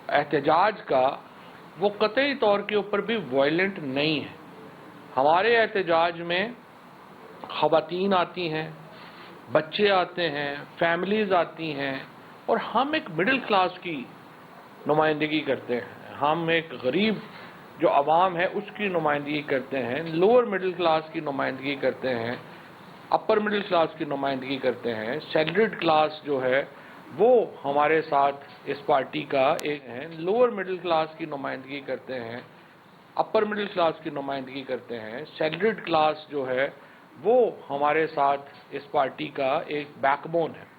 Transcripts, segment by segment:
احتجاج کا وہ قطعی طور کے اوپر بھی وائلنٹ نہیں ہے. ہمارے احتجاج میں خواتین آتی ہیں، بچے آتے ہیں، فیملیز آتی ہیں، اور ہم ایک مڈل کلاس کی نمائندگی کرتے ہیں. ہم ایک غریب جو عوام ہے اس کی نمائندگی کرتے ہیں، لوور مڈل کلاس کی نمائندگی کرتے ہیں، اپر مڈل کلاس کی نمائندگی کرتے ہیں. سیلریڈ کلاس جو ہے وہ ہمارے ساتھ اس پارٹی کا ایک ہے. لوور مڈل کلاس کی نمائندگی کرتے ہیں، اپر مڈل کلاس کی نمائندگی کرتے ہیں. سیلریڈ کلاس جو ہے وہ ہمارے ساتھ اس پارٹی کا ایک بیک بون ہے.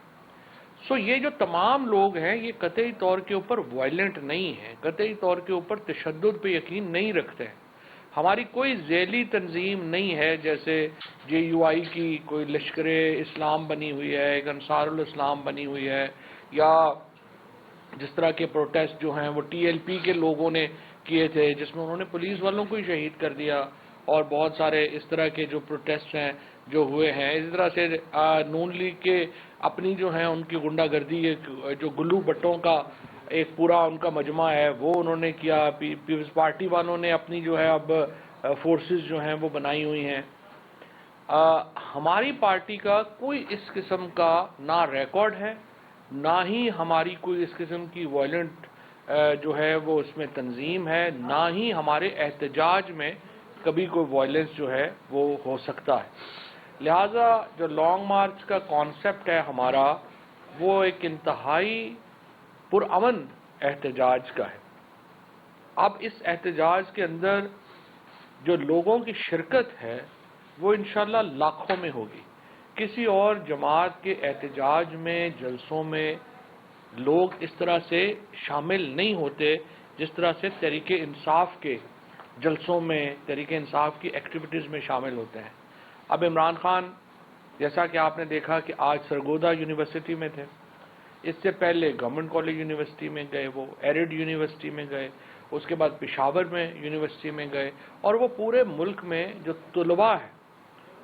یہ جو تمام لوگ ہیں یہ قطعی طور کے اوپر وائلنٹ نہیں ہیں، قطعی طور کے اوپر تشدد پہ یقین نہیں رکھتے ہیں. ہماری کوئی ذیلی تنظیم نہیں ہے جیسے جے یو آئی کی کوئی لشکر اسلام بنی ہوئی ہے، ایک انصار الاسلام بنی ہوئی ہے، یا جس طرح کے پروٹیسٹ جو ہیں وہ ٹی ایل پی کے لوگوں نے کیے تھے جس میں انہوں نے پولیس والوں کو ہی شہید کر دیا، اور بہت سارے اس طرح کے جو پروٹیسٹ ہیں جو ہوئے ہیں. اسی طرح سے نون لیگ کے اپنی جو ہیں ان کی غنڈہ گردی، جو گلو بٹوں کا ایک پورا ان کا مجمع ہے وہ انہوں نے کیا. پیپلز پارٹی والوں نے اپنی جو ہے اب فورسز جو ہیں وہ بنائی ہوئی ہیں. ہماری پارٹی کا کوئی اس قسم کا نہ ریکارڈ ہے، نہ ہی ہماری کوئی اس قسم کی وائلنٹ جو ہے وہ اس میں تنظیم ہے، نہ ہی ہمارے احتجاج میں کبھی کوئی وائلنس جو ہے وہ ہو سکتا ہے. لہٰذا جو لانگ مارچ کا کانسیپٹ ہے ہمارا وہ ایک انتہائی پرامن احتجاج کا ہے. اب اس احتجاج کے اندر جو لوگوں کی شرکت ہے وہ انشاءاللہ لاکھوں میں ہوگی. کسی اور جماعت کے احتجاج میں، جلسوں میں لوگ اس طرح سے شامل نہیں ہوتے جس طرح سے تحریک انصاف کے جلسوں میں، تحریک انصاف کی ایکٹیویٹیز میں شامل ہوتے ہیں. اب عمران خان جیسا کہ آپ نے دیکھا کہ آج سرگودا یونیورسٹی میں تھے، اس سے پہلے گورنمنٹ کالج یونیورسٹی میں گئے، وہ ایرڈ یونیورسٹی میں گئے، اس کے بعد پشاور میں یونیورسٹی میں گئے، اور وہ پورے ملک میں جو طلباء ہیں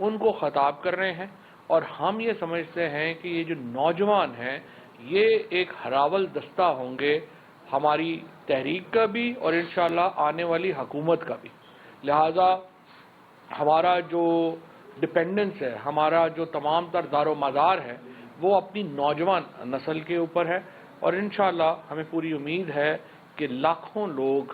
ان کو خطاب کر رہے ہیں. اور ہم یہ سمجھتے ہیں کہ یہ جو نوجوان ہیں یہ ایک ہراول دستہ ہوں گے ہماری تحریک کا بھی اور انشاءاللہ آنے والی حکومت کا بھی. لہذا ہمارا جو ڈپینڈنس ہے، ہمارا جو تمام تر دار و مدار ہے وہ اپنی نوجوان نسل کے اوپر ہے، اور انشاءاللہ ہمیں پوری امید ہے کہ لاکھوں لوگ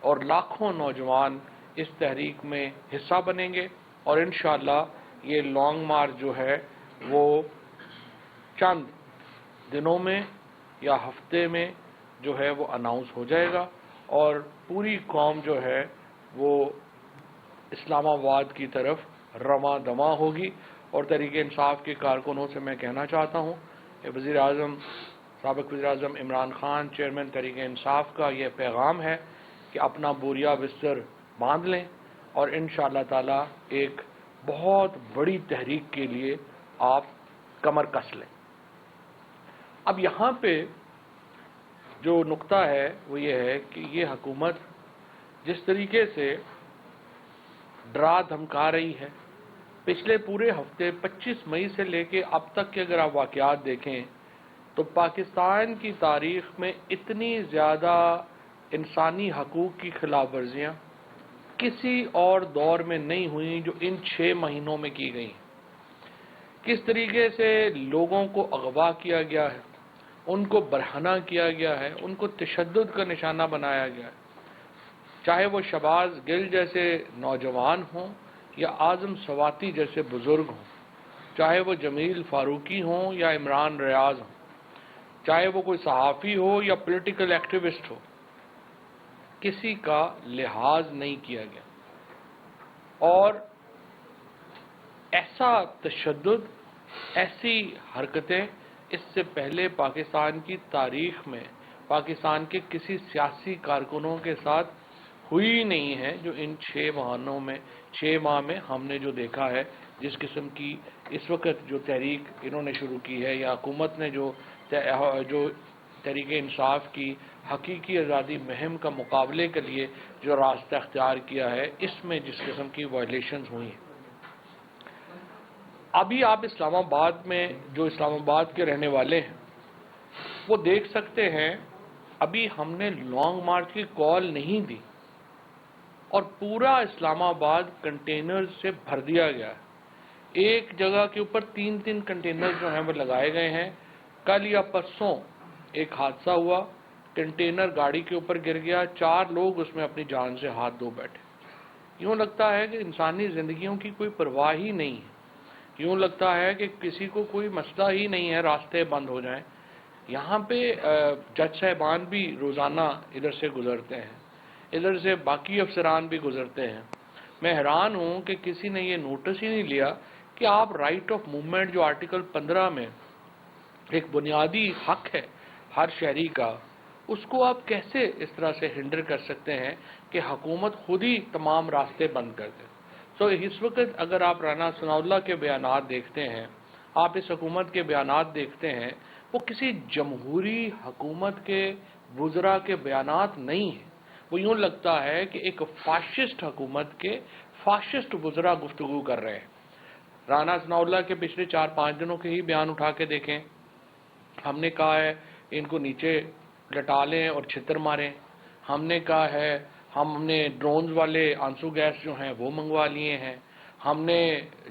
اور لاکھوں نوجوان اس تحریک میں حصہ بنیں گے، اور انشاءاللہ یہ لانگ مارچ جو ہے وہ چند دنوں میں یا ہفتے میں جو ہے وہ اناؤنس ہو جائے گا، اور پوری قوم جو ہے وہ اسلام آباد کی طرف رواں دواں ہوگی. اور تحریک انصاف کے کارکنوں سے میں کہنا چاہتا ہوں کہ سابق وزیر اعظم عمران خان چیئرمین تحریک انصاف کا یہ پیغام ہے کہ اپنا بوریا بستر باندھ لیں اور انشاءاللہ تعالی ایک بہت بڑی تحریک کے لیے آپ کمر کس لیں. اب یہاں پہ جو نقطہ ہے وہ یہ ہے کہ یہ حکومت جس طریقے سے ڈرا دھمکا رہی ہے، پچھلے پورے ہفتے 25 مئی سے لے کے اب تک کے اگر آپ واقعات دیکھیں تو پاکستان کی تاریخ میں اتنی زیادہ انسانی حقوق کی خلاف ورزیاں کسی اور دور میں نہیں ہوئیں جو ان 6 مہینوں میں کی گئی. کس طریقے سے لوگوں کو اغوا کیا گیا ہے، ان کو برہنہ کیا گیا ہے، ان کو تشدد کا نشانہ بنایا گیا ہے، چاہے وہ شہباز گل جیسے نوجوان ہوں یا اعظم سواتی جیسے بزرگ ہوں، چاہے وہ جمیل فاروقی ہوں یا عمران ریاض ہوں، چاہے وہ کوئی صحافی ہو یا پولیٹیکل ایکٹیوسٹ ہو، کسی کا لحاظ نہیں کیا گیا. اور ایسا تشدد، ایسی حرکتیں اس سے پہلے پاکستان کی تاریخ میں پاکستان کے کسی سیاسی کارکنوں کے ساتھ ہوئی نہیں ہے جو ان 6 ماہ میں ہم نے جو دیکھا ہے. جس قسم کی اس وقت جو تحریک انہوں نے شروع کی ہے یا حکومت نے جو تحریک انصاف کی حقیقی آزادی مہم کا مقابلے کے لیے جو راستہ اختیار کیا ہے، اس میں جس قسم کی وائلیشنز ہوئی ہیں. ابھی آپ اسلام آباد میں جو اسلام آباد کے رہنے والے ہیں وہ دیکھ سکتے ہیں ابھی ہم نے لانگ مارچ کی کال نہیں دی اور پورا اسلام آباد کنٹینر سے بھر دیا گیا ہے. ایک جگہ کے اوپر 3 کنٹینر جو ہیں وہ لگائے گئے ہیں. کل یا پرسوں ایک حادثہ ہوا، کنٹینر گاڑی کے اوپر گر گیا، 4 لوگ اس میں اپنی جان سے ہاتھ دھو بیٹھے. یوں لگتا ہے کہ انسانی زندگیوں کی کوئی پرواہ ہی نہیں ہے. یوں لگتا ہے کہ کسی کو کوئی مسئلہ ہی نہیں ہے، راستے بند ہو جائیں. یہاں پہ جج صاحبان بھی روزانہ ادھر سے گزرتے ہیں، ادھر سے باقی افسران بھی گزرتے ہیں. میں حیران ہوں کہ کسی نے یہ نوٹس ہی نہیں لیا کہ آپ رائٹ آف موومنٹ جو آرٹیکل 15 میں ایک بنیادی حق ہے ہر شہری کا، اس کو آپ کیسے اس طرح سے ہنڈر کر سکتے ہیں کہ حکومت خود ہی تمام راستے بند کر دے. تو اس وقت اگر آپ رانا ثناء اللہ کے بیانات دیکھتے ہیں، آپ اس حکومت کے بیانات دیکھتے ہیں، وہ کسی جمہوری حکومت کے وزراء کے بیانات نہیں ہیں. وہ یوں لگتا ہے کہ ایک فاشسٹ حکومت کے فاشسٹ وزراء گفتگو کر رہے ہیں. رانا ثناء اللہ کے پچھلے 4-5 دنوں کے ہی بیان اٹھا کے دیکھیں. ہم نے کہا ہے ان کو نیچے لٹا لیں اور چھتر ماریں. ہم نے کہا ہے ہم نے ڈرونز والے آنسو گیس جو ہیں وہ منگوا لیے ہیں. ہم نے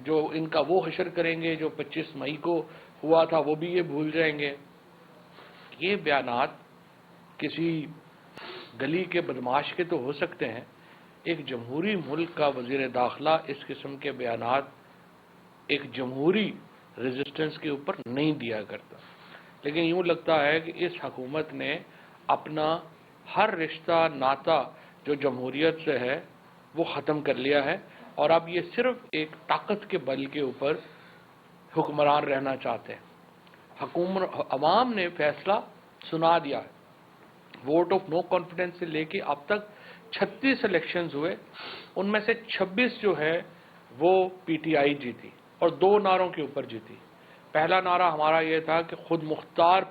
جو ان کا وہ حشر کریں گے جو 25 مئی کو ہوا تھا وہ بھی یہ بھول جائیں گے. یہ بیانات کسی گلی کے بدماش کے تو ہو سکتے ہیں، ایک جمہوری ملک کا وزیر داخلہ اس قسم کے بیانات ایک جمہوری ریزسٹنس کے اوپر نہیں دیا کرتا. لیکن یوں لگتا ہے کہ اس حکومت نے اپنا ہر رشتہ ناتا جو جمہوریت سے ہے وہ ختم کر لیا ہے، اور اب یہ صرف ایک طاقت کے بل کے اوپر حکمران رہنا چاہتے ہیں. عوام نے فیصلہ سنا دیا ہے. ووٹ آف نو کانفیڈنس سے لے کے اب تک 36 الیکشنز ہوئے، ان میں سے 26 جو ہے وہ پی ٹی آئی جیتی اور 2 نعروں کے اوپر جیتی. پہلا نعرہ ہمارا یہ تھا کہ خود مختار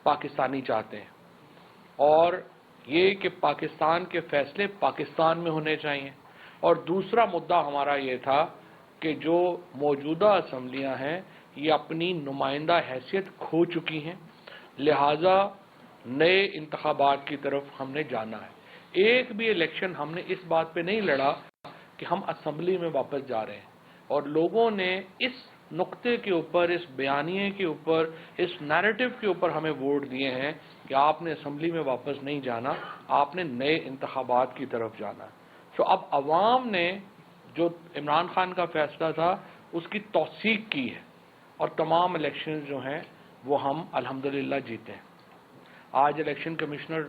پاکستانی چاہتے ہیں، اور یہ کہ پاکستان کے فیصلے پاکستان میں ہونے چاہیے. اور دوسرا مدعا ہمارا یہ تھا کہ جو موجودہ اسمبلیاں ہیں یہ اپنی نمائندہ حیثیت کھو چکی ہیں، لہذا نئے انتخابات کی طرف ہم نے جانا ہے. ایک بھی الیکشن ہم نے اس بات پہ نہیں لڑا کہ ہم اسمبلی میں واپس جا رہے ہیں، اور لوگوں نے اس نقطے کے اوپر، اس بیانیے کے اوپر، اس نیریٹو کے اوپر ہمیں ووٹ دیے ہیں کہ آپ نے اسمبلی میں واپس نہیں جانا، آپ نے نئے انتخابات کی طرف جانا. تو اب عوام نے جو عمران خان کا فیصلہ تھا اس کی توثیق کی ہے، اور تمام الیکشن جو ہیں وہ ہم الحمدللہ جیتے ہیں. آج الیکشن کمشنر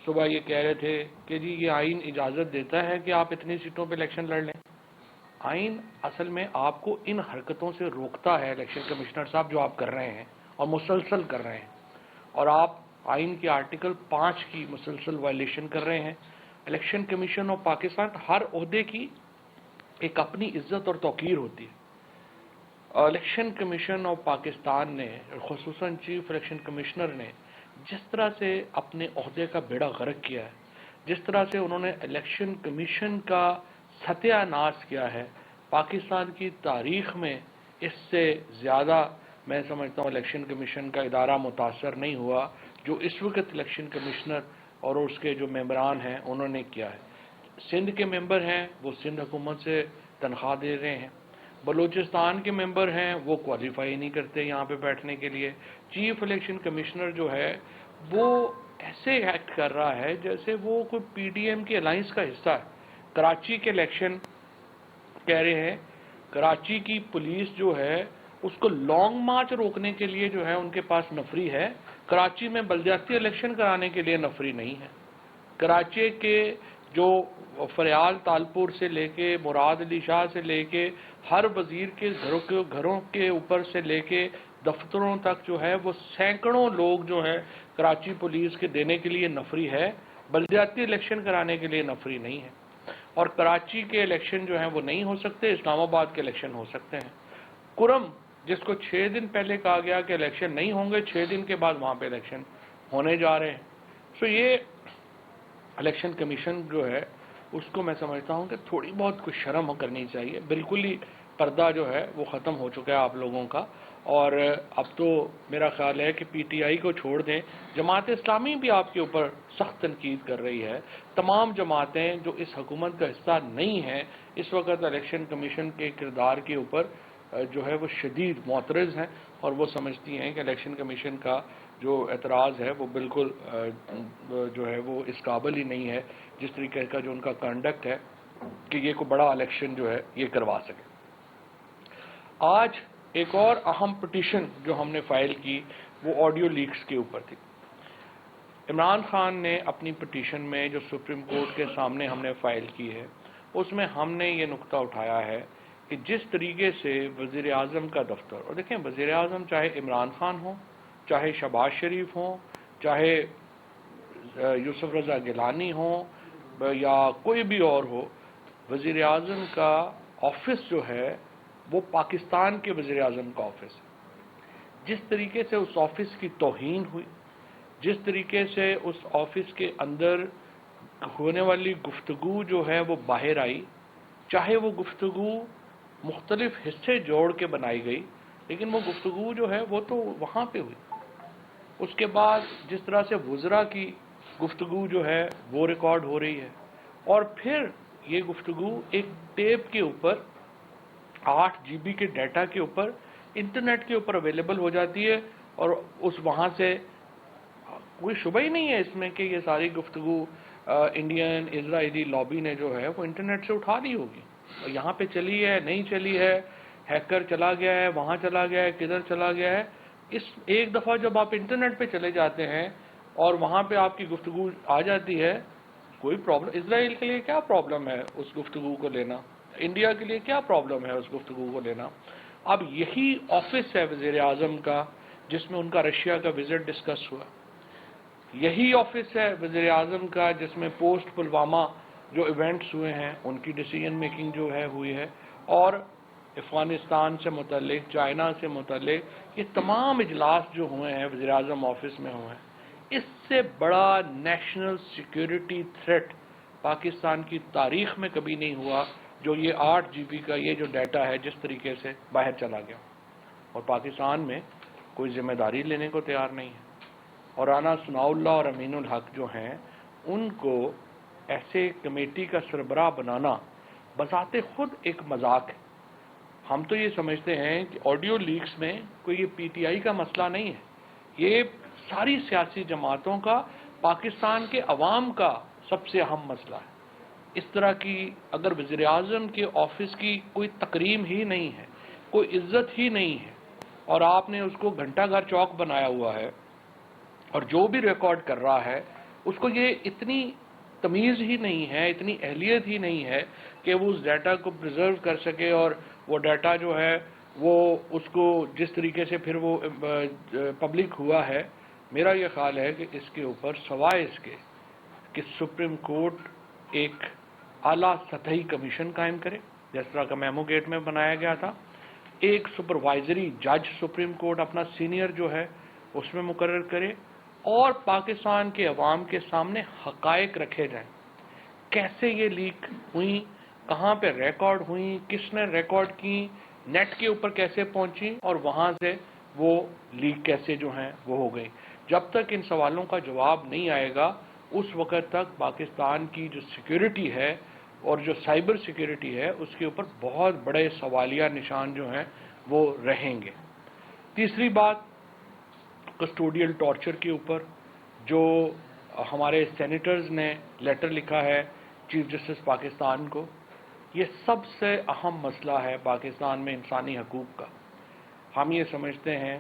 صبح یہ کہہ رہے تھے کہ جی یہ آئین اجازت دیتا ہے کہ آپ اتنی سیٹوں پہ الیکشن لڑ لیں. آئین اصل میں آپ کو ان حرکتوں سے روکتا ہے الیکشن کمشنر صاحب جو آپ کر رہے ہیں اور مسلسل کر رہے ہیں، اور آپ آئین کے آرٹیکل 5 کی مسلسل وائلیشن کر رہے ہیں. الیکشن کمیشن آف پاکستان، ہر عہدے کی ایک اپنی عزت اور توقیر ہوتی ہے. الیکشن کمیشن آف پاکستان نے، خصوصاً چیف الیکشن کمشنر نے جس طرح سے اپنے عہدے کا بیڑا غرق کیا ہے، جس طرح سے انہوں نے الیکشن کمیشن کا ستیہ ناش کیا ہے، پاکستان کی تاریخ میں اس سے زیادہ میں سمجھتا ہوں الیکشن کمیشن کا ادارہ متاثر نہیں ہوا جو اس وقت الیکشن کمشنر اور اس کے جو ممبران ہیں انہوں نے کیا ہے. سندھ کے ممبر ہیں وہ سندھ حکومت سے تنخواہ دے رہے ہیں. بلوچستان کے ممبر ہیں وہ کوالیفائی نہیں کرتے یہاں پہ بیٹھنے کے لیے. چیف الیکشن کمشنر جو ہے وہ ایسے ایکٹ کر رہا ہے جیسے وہ کوئی پی ڈی ایم کی الائنس کا حصہ ہے. کراچی کے الیکشن کہہ رہے ہیں، کراچی کی پولیس جو ہے اس کو لانگ مارچ روکنے کے لیے جو ہے ان کے پاس نفری ہے، کراچی میں بلدیاتی الیکشن کرانے کے لیے نفری نہیں ہے. کراچی کے جو فریال تالپور سے لے کے مراد علی شاہ سے لے کے ہر وزیر کے گھروں کے اوپر سے لے کے دفتروں تک جو ہے وہ سینکڑوں لوگ جو ہے کراچی پولیس کے دینے کے لیے نفری ہے، بلدیاتی الیکشن کرانے کے لیے نفری نہیں ہے. اور کراچی کے الیکشن جو ہیں وہ نہیں ہو سکتے، اسلام آباد کے الیکشن ہو سکتے ہیں. کرم جس کو 6 دن پہلے کہا گیا کہ الیکشن نہیں ہوں گے، 6 دن کے بعد وہاں پہ الیکشن ہونے جا رہے ہیں. سو یہ الیکشن کمیشن جو ہے اس کو میں سمجھتا ہوں کہ تھوڑی بہت کچھ شرم کرنی چاہیے. بالکل ہی پردہ جو ہے وہ ختم ہو چکا ہے آپ لوگوں کا، اور اب تو میرا خیال ہے کہ پی ٹی آئی کو چھوڑ دیں، جماعت اسلامی بھی آپ کے اوپر سخت تنقید کر رہی ہے. تمام جماعتیں جو اس حکومت کا حصہ نہیں ہیں اس وقت الیکشن کمیشن کے کردار کے اوپر جو ہے وہ شدید معترض ہیں، اور وہ سمجھتی ہیں کہ الیکشن کمیشن کا جو اعتراض ہے وہ بالکل جو ہے وہ اس قابل ہی نہیں ہے، جس طریقے کا جو ان کا کنڈکٹ ہے کہ یہ کوئی بڑا الیکشن جو ہے یہ کروا سکے. آج ایک اور اہم پٹیشن جو ہم نے فائل کی وہ آڈیو لیکس کے اوپر تھی. عمران خان نے اپنی پٹیشن میں جو سپریم کورٹ کے سامنے ہم نے فائل کی ہے اس میں ہم نے یہ نقطہ اٹھایا ہے کہ جس طریقے سے وزیر اعظم کا دفتر، اور دیکھیں وزیر اعظم چاہے عمران خان ہو، چاہے شہباز شریف ہوں، چاہے یوسف رضا گیلانی ہوں یا کوئی بھی اور ہو، وزیر اعظم کا آفس جو ہے وہ پاکستان کے وزیر اعظم کا آفس ہے. جس طریقے سے اس آفس کی توہین ہوئی، جس طریقے سے اس آفس کے اندر ہونے والی گفتگو جو ہے وہ باہر آئی، چاہے وہ گفتگو مختلف حصے جوڑ کے بنائی گئی لیکن وہ گفتگو جو ہے وہ تو وہاں پہ ہوئی. اس کے بعد جس طرح سے وزراء کی گفتگو جو ہے وہ ریکارڈ ہو رہی ہے، اور پھر یہ گفتگو ایک ٹیپ کے اوپر 8 جی بی کے ڈیٹا کے اوپر انٹرنیٹ کے اوپر اویلیبل ہو جاتی ہے، اور اس وہاں سے کوئی شبہ ہی نہیں ہے اس میں کہ یہ ساری گفتگو انڈین اسرائیلی لابی نے جو ہے وہ انٹرنیٹ سے اٹھا لی ہوگی. یہاں پہ چلی ہے، نہیں چلی ہے، ہیکر چلا گیا ہے، وہاں چلا گیا ہے، کدھر چلا گیا ہے. اس ایک دفعہ جب آپ انٹرنیٹ پہ چلے جاتے ہیں اور وہاں پہ آپ کی گفتگو آ جاتی ہے، کوئی پرابلم اسرائیل کے لیے کیا پرابلم ہے اس گفتگو کو لینا، انڈیا کے لیے کیا پرابلم ہے اس گفتگو کو لینا. اب یہی آفس ہے وزیر اعظم کا جس میں ان کا رشیا کا وزٹ ڈسکس ہوا، یہی آفس ہے وزیر اعظم کا جس میں پوسٹ پلوامہ جو ایونٹس ہوئے ہیں ان کی ڈیسیجن میکنگ جو ہے ہوئی ہے، اور افغانستان سے متعلق، چائنا سے متعلق یہ تمام اجلاس جو ہوئے ہیں وزیر اعظم آفس میں ہوئے ہیں. اس سے بڑا نیشنل سیکیورٹی تھریٹ پاکستان کی تاریخ میں کبھی نہیں ہوا جو یہ 8 جی بی کا یہ جو ڈیٹا ہے جس طریقے سے باہر چلا گیا، اور پاکستان میں کوئی ذمہ داری لینے کو تیار نہیں ہے. اور رانا ثناء اللہ اور امین الحق جو ہیں ان کو ایسے کمیٹی کا سربراہ بنانا بذات خود ایک مذاق ہے. ہم تو یہ سمجھتے ہیں کہ آڈیو لیکس میں کوئی یہ پی ٹی آئی کا مسئلہ نہیں ہے، یہ ساری سیاسی جماعتوں کا، پاکستان کے عوام کا سب سے اہم مسئلہ ہے. اس طرح کی اگر وزیر اعظم کے آفس کی کوئی تکریم ہی نہیں ہے، کوئی عزت ہی نہیں ہے، اور آپ نے اس کو گھنٹہ گھر چوک بنایا ہوا ہے، اور جو بھی ریکارڈ کر رہا ہے اس کو یہ اتنی تمیز ہی نہیں ہے، اتنی اہلیت ہی نہیں ہے کہ وہ اس ڈیٹا کو پریزرو کر سکے، اور وہ ڈیٹا جو ہے وہ اس کو جس طریقے سے پھر وہ پبلک ہوا ہے. میرا یہ خیال ہے کہ اس کے اوپر سوائے اس کے کہ سپریم کورٹ ایک اعلیٰ سطحی کمیشن قائم کرے جس طرح کا میمو گیٹ میں بنایا گیا تھا، ایک سپروائزری جج سپریم کورٹ اپنا سینئر جو ہے اس میں مقرر کرے، اور پاکستان کے عوام کے سامنے حقائق رکھے جائیں. کیسے یہ لیک ہوئیں، کہاں پہ ریکارڈ ہوئیں، کس نے ریکارڈ کی، نیٹ کے اوپر کیسے پہنچیں، اور وہاں سے وہ لیک کیسے جو ہیں وہ ہو گئی. جب تک ان سوالوں کا جواب نہیں آئے گا اس وقت تک پاکستان کی جو سیکیورٹی ہے اور جو سائبر سیکیورٹی ہے اس کے اوپر بہت بڑے سوالیہ نشان جو ہیں وہ رہیں گے. تیسری بات کسٹوڈیل ٹارچر کے اوپر جو ہمارے سینیٹرز نے لیٹر لکھا ہے چیف جسٹس پاکستان کو، یہ سب سے اہم مسئلہ ہے پاکستان میں انسانی حقوق کا. ہم یہ سمجھتے ہیں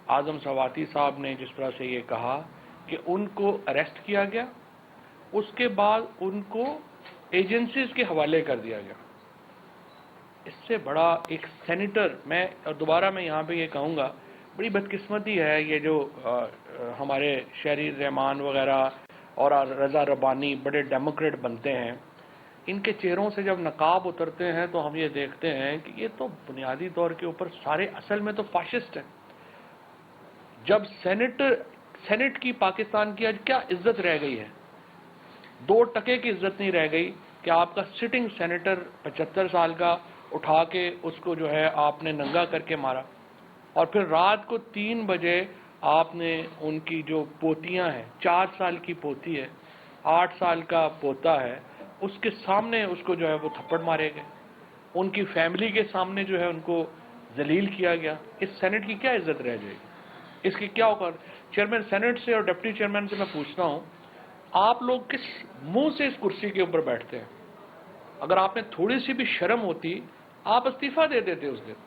اعظم سواتی صاحب نے جس طرح سے یہ کہا کہ ان کو اریسٹ کیا گیا، اس کے بعد ان کو ایجنسیز کے حوالے کر دیا گیا. اس سے بڑا ایک سینیٹر، میں دوبارہ میں یہاں پہ یہ کہوں گا بڑی بدقسمتی ہے یہ جو ہمارے شہری رحمان وغیرہ اور رضا ربانی بڑے ڈیموکریٹ بنتے ہیں، ان کے چہروں سے جب نقاب اترتے ہیں تو ہم یہ دیکھتے ہیں کہ یہ تو بنیادی طور کے اوپر سارے اصل میں تو فاشسٹ ہیں. جب سینٹ کی پاکستان کی آج کیا عزت رہ گئی ہے، 2% کی عزت نہیں رہ گئی کہ آپ کا سٹنگ سینیٹر 75 سال کا اٹھا کے اس کو جو ہے آپ نے ننگا کر کے مارا. اور پھر رات کو 3 بجے آپ نے ان کی جو پوتیاں ہیں، 4 سال کی پوتی ہے، 8 سال کا پوتا ہے، اس کے سامنے اس کو جو ہے وہ تھپڑ مارے گئے، ان کی فیملی کے سامنے جو ہے ان کو ذلیل کیا گیا. اس سینٹ کی کیا عزت رہ جائے گی؟ اس کی کیا اوقات؟ چیئرمین سینٹ سے اور ڈپٹی چیئرمین سے میں پوچھتا ہوں، آپ لوگ کس منہ سے اس کرسی کے اوپر بیٹھتے ہیں؟ اگر آپ میں تھوڑی سی بھی شرم ہوتی، آپ استعفیٰ دے دیتے اس دن،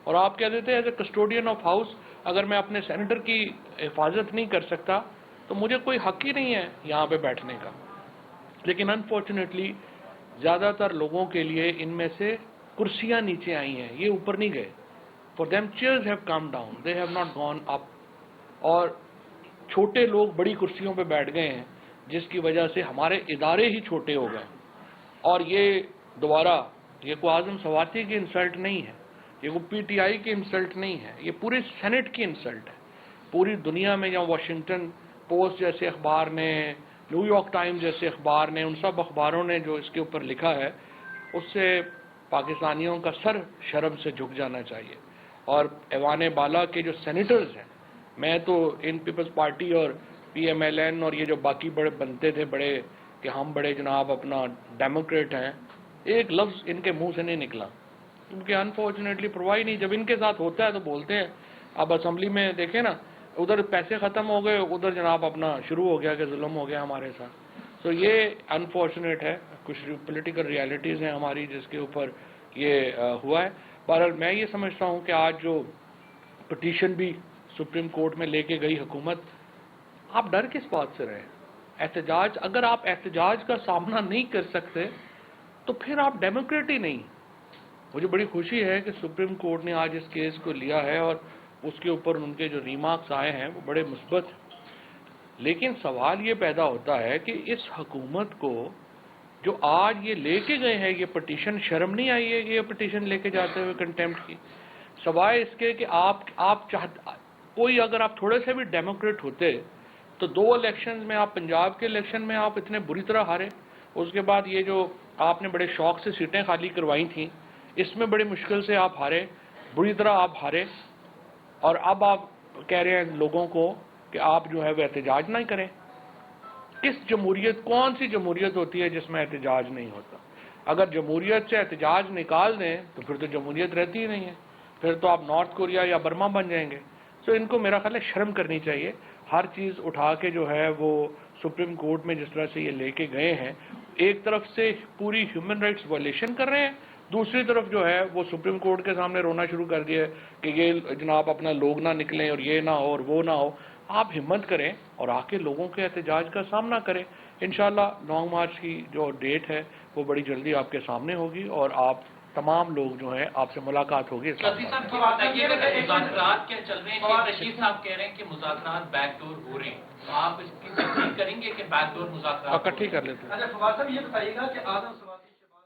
اور آپ کہہ دیتے as a custodian of house, اگر میں اپنے سینیٹر کی حفاظت نہیں کر سکتا تو مجھے کوئی حق ہی نہیں ہے یہاں پہ بیٹھنے کا. لیکن انفارچونیٹلی زیادہ تر لوگوں کے لیے ان میں سے کرسیاں نیچے آئی ہیں، یہ اوپر نہیں گئے. For them chairs have come down, they have not gone up. اور چھوٹے لوگ بڑی کرسیوں پہ بیٹھ گئے ہیں، جس کی وجہ سے ہمارے ادارے ہی چھوٹے ہو گئے. اور یہ دوبارہ یہ کوئی اعظم سواتی کی انسلٹ نہیں ہے، یہ کوئی پی ٹی آئی کی انسلٹ نہیں ہے، یہ پورے سینٹ کی انسلٹ ہے. پوری دنیا میں، یا واشنگٹن پوسٹ جیسے اخبار نے، نیو یارک ٹائمز جیسے اخبار نے، ان سب اخباروں نے جو اس کے اوپر لکھا ہے، اس سے پاکستانیوں کا سر شرم سے جھک جانا چاہیے. اور ایوان بالا کے جو سینیٹرز ہیں، میں تو ان پیپلز پارٹی اور پی ایم ایل این اور یہ جو باقی بڑے بنتے تھے بڑے کہ ہم بڑے جناب اپنا ڈیموکریٹ ہیں، ایک لفظ ان کے منہ سے نہیں نکلا، کیونکہ انفارچونیٹلی پرواہ نہیں. جب ان کے ساتھ ہوتا ہے تو بولتے ہیں. اب اسمبلی میں دیکھیں نا، ادھر پیسے ختم ہو گئے، ادھر جناب اپنا شروع ہو گیا کہ ظلم ہو گیا ہمارے ساتھ. تو یہ انفارچونیٹ ہے، کچھ پولیٹیکل ریالٹیز ہیں ہماری جس کے اوپر یہ ہوا ہے. بہرحال میں یہ سمجھتا ہوں کہ آج جو پٹیشن بھی سپریم کورٹ میں لے کے گئی حکومت، آپ ڈر کس بات سے رہے؟ احتجاج، اگر آپ احتجاج کا سامنا نہیں کر سکتے تو پھر آپ ڈیموکریٹ ہی نہیں. مجھے بڑی خوشی ہے کہ سپریم کورٹ نے آج اس کیس کو لیا ہے اور اس کے اوپر ان کے جو ریمارکس آئے ہیں وہ بڑے مثبت ہیں. لیکن سوال یہ پیدا ہوتا ہے کہ اس حکومت کو جو آج یہ لے کے گئے ہیں یہ پٹیشن، شرم نہیں آئی ہے کہ یہ پٹیشن لے کے جاتے ہوئے کنٹیمپٹ کی؟ سوائے اس کے کہ آپ کوئی اگر آپ تھوڑے سے بھی ڈیموکریٹ ہوتے تو 2 الیکشنز میں، آپ پنجاب کے الیکشن میں آپ اتنے بری طرح ہارے، اس کے بعد یہ جو آپ نے بڑے شوق سے سیٹیں خالی کروائی تھیں، اس میں بڑی مشکل سے آپ ہارے، بری طرح آپ ہارے. اور اب آپ کہہ رہے ہیں لوگوں کو کہ آپ جو ہے وہ احتجاج نہ کریں. کس جمہوریت، کون سی جمہوریت ہوتی ہے جس میں احتجاج نہیں ہوتا؟ اگر جمہوریت سے احتجاج نکال دیں تو پھر تو جمہوریت رہتی ہی نہیں ہے، پھر تو آپ نارتھ کوریا یا برما بن جائیں گے. تو ان کو میرا خیال ہے شرم کرنی چاہیے. ہر چیز اٹھا کے جو ہے وہ سپریم کورٹ میں جس طرح سے یہ لے کے گئے ہیں، ایک طرف سے پوری ہیومن رائٹس وائلیشن کر رہے ہیں، دوسری طرف جو ہے وہ سپریم کورٹ کے سامنے رونا شروع کر دیا ہے کہ یہ جناب اپنا لوگ نہ نکلیں اور یہ نہ ہو اور وہ نہ ہو. آپ ہمت کریں اور آ کے لوگوں کے احتجاج کا سامنا کریں. انشاءاللہ لانگ مارچ کی جو ڈیٹ ہے وہ بڑی جلدی آپ کے سامنے ہوگی اور آپ تمام لوگ جو ہیں آپ سے ملاقات ہوگی. قاضی صاحب کی بتائیے کہ مذاکرات کیا چل رہے ہیں؟ کہ رشید صاحب کہہ رہے ہیں کہ مذاکرات بیک ڈور ہو رہے ہیں، تو آپ اس کی تصدیق کریں گے کہ بیک ڈور مذاکرات اکٹھی کر لیتے ہیں؟ اچھا فواد صاحب یہ بتائیے گا کہ اعظم سواتی کے بعد